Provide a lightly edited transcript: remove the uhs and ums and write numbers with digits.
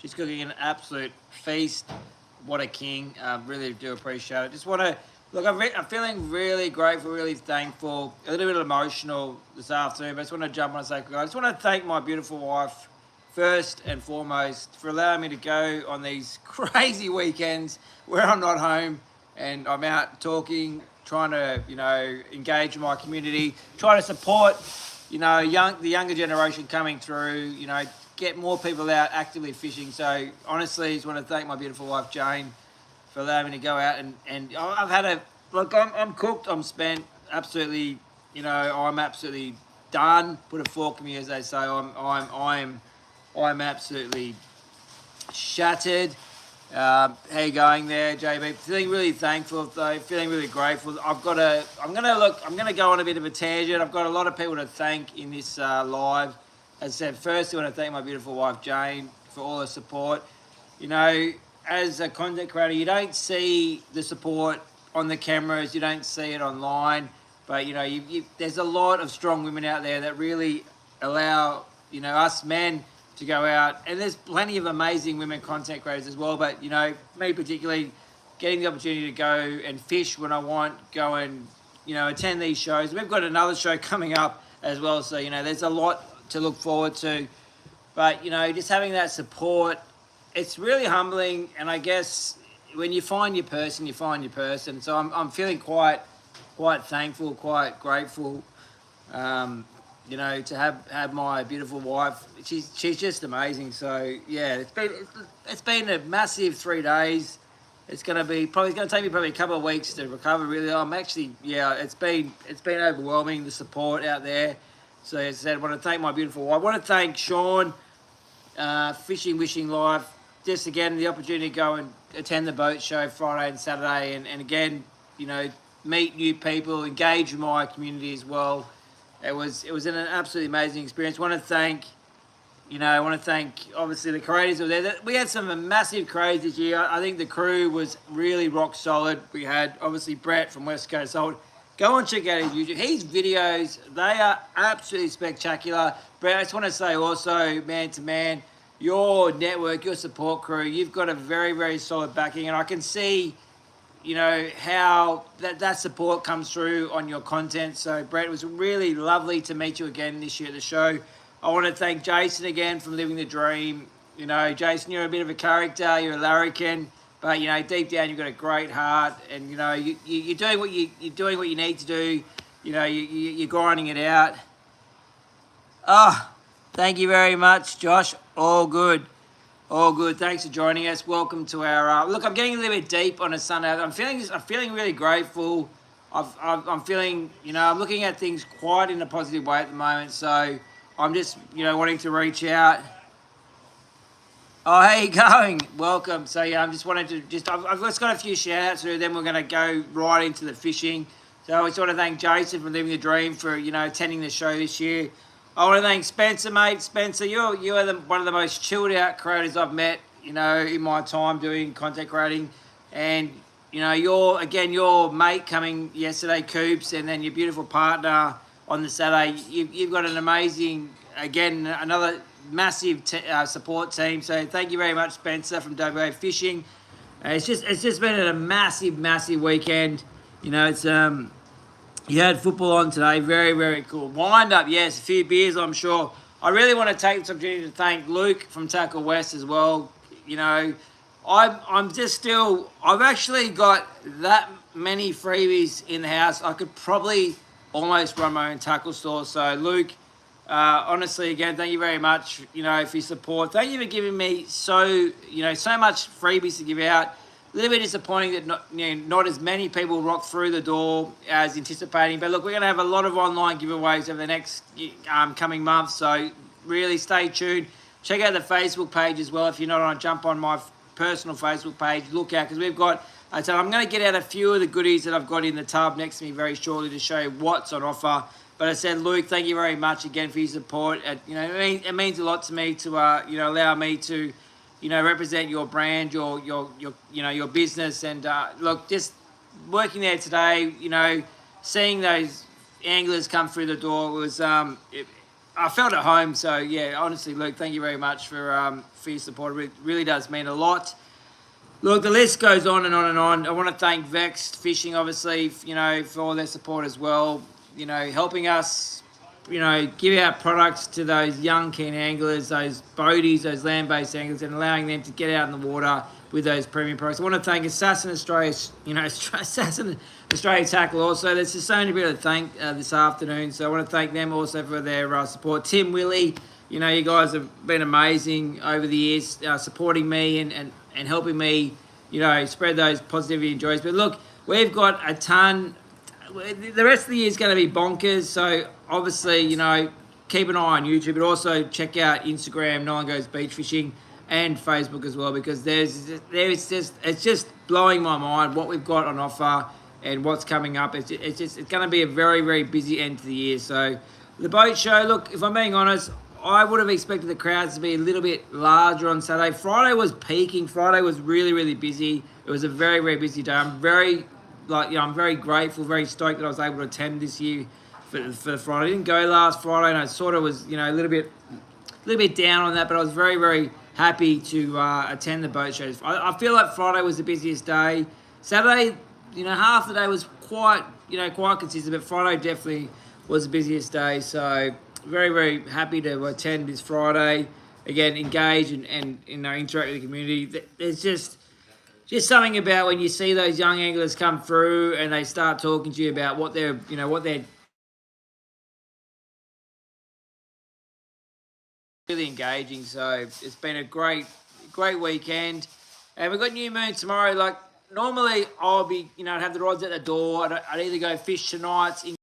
She's cooking an absolute feast. What a king. Really do appreciate it. Just want to, look, I'm feeling really grateful, really thankful, a little bit emotional this afternoon, but I just want to jump on and say, I just want to thank my beautiful wife, first and foremost, for allowing me to go on these crazy weekends where I'm not home and I'm out talking, trying to, engage in my community, trying to support, the younger generation coming through, get more people out actively fishing. So honestly, I just want to thank my beautiful wife, Jane, for allowing me to go out and I've had I'm cooked, I'm spent, absolutely, I'm absolutely done. Put a fork in me, as they say. I'm absolutely shattered. How you going there, JB? Feeling really thankful though. Feeling really grateful. I'm gonna go on a bit of a tangent. I've got a lot of people to thank in this live. As I said, first I want to thank my beautiful wife Jane for all her support. As a content creator, you don't see the support on the cameras. You don't see it online. But there's a lot of strong women out there that really allow us men to go out, and there's plenty of amazing women content creators as well. But me particularly, getting the opportunity to go and fish when I want, go and attend these shows. We've got another show coming up as well, so there's a lot to look forward to. But just having that support, it's really humbling. And I guess when you find your person, you find your person. So I'm feeling quite thankful, quite grateful. To have my beautiful wife. She's just amazing. So yeah, it's been a massive 3 days. It's gonna take me probably a couple of weeks to recover. Really, it's been overwhelming, the support out there. So as I said, I want to thank my beautiful wife. I want to thank Sean, Fishing Wishing Life. Just again the opportunity to go and attend the boat show Friday and Saturday, and again meet new people, engage with my community as well. It was an absolutely amazing experience. I want to thank obviously the creators were there. We had some massive crews this year. I think the crew was really rock solid. We had obviously Brett from West Coast Salt. Go and check out his YouTube. His videos, they are absolutely spectacular. Brett, I just want to say also, man to man, your network, your support crew, you've got a very, very solid backing, and I can see how that support comes through on your content. So Brett, it was really lovely to meet you again this year at the show. I want to thank Jason again from Living the Dream. Jason, you're a bit of a character, you're a larrikin, but deep down you've got a great heart, and you're doing what you need to do. You're grinding it out. Thank you very much, Josh. All good. All good. Thanks for joining us. Welcome to our look. I'm getting a little bit deep on a Sunday. I'm feeling really grateful. I'm feeling I'm looking at things quite in a positive way at the moment. So I'm just wanting to reach out. Oh, how you going? Welcome. So yeah, I'm just wanted to I've just got a few shout outs to do. Then we're going to go right into the fishing. So I just want to thank Jason from Living the Dream for attending the show this year. I want to thank Spencer, mate. Spencer, you are one of the most chilled out creators I've met, in my time doing content creating. And, your mate coming yesterday, Coops, and then your beautiful partner on the Saturday. You've got an amazing, again, another massive support team. So thank you very much, Spencer from WA Fishing. It's just been a massive, massive weekend. You had football on today. Very, very cool. Wind up, yes. A few beers, I'm sure. I really want to take this opportunity to thank Luke from Tackle West as well. I've actually got that many freebies in the house. I could probably almost run my own tackle store. So, Luke, honestly, again, thank you very much, for your support. Thank you for giving me so much freebies to give out. A little bit disappointing that not as many people rock through the door as anticipating. But look, we're going to have a lot of online giveaways over the next coming months. So really stay tuned. Check out the Facebook page as well. If you're not on, jump on my personal Facebook page. Look out, because we've got... So I'm going to get out a few of the goodies that I've got in the tub next to me very shortly to show you what's on offer. But I said, Luke, thank you very much again for your support. It means a lot to me to allow me to represent your brand, your business, and look, just working there today, seeing those anglers come through the door was I felt at home. So yeah, honestly, Luke, thank you very much for your support. It really does mean a lot. Look, the list goes on and on and on. I want to thank Vexed Fishing, obviously, for all their support as well. Helping us, give out products to those young keen anglers, those boaties, those land-based anglers, and allowing them to get out in the water with those premium products. I want to thank Assassin Australia, Assassin Australia Tackle also. There's just so many people to thank this afternoon, so I want to thank them also for their support. Tim, Willie, you guys have been amazing over the years, supporting me and helping me, spread those positivity and joys. But look, we've got a ton. The rest of the year is going to be bonkers. So obviously, keep an eye on YouTube, but also check out Instagram, Nolan Goes Beach Fishing, and Facebook as well, because it's just blowing my mind what we've got on offer and what's coming up. It's going to be a very, very busy end to the year. So the boat show, look, if I'm being honest, I would have expected the crowds to be a little bit larger on Saturday. Friday was peaking. Friday was really, really busy. It was a very, very busy day. I'm very grateful, very stoked that I was able to attend this year for the Friday. I didn't go last Friday, and I sort of was, a little bit down on that, but I was very, very happy to attend the boat shows. I feel like Friday was the busiest day. Saturday, half the day was quite consistent, but Friday definitely was the busiest day. So very, very happy to attend this Friday. Again, engage and interact with the community. There's just something about when you see those young anglers come through and they start talking to you about what they're really engaging. So it's been a great weekend, and we've got New Moon tomorrow. Like normally, I'll be I'd have the rods at the door. I'd either go fish tonight in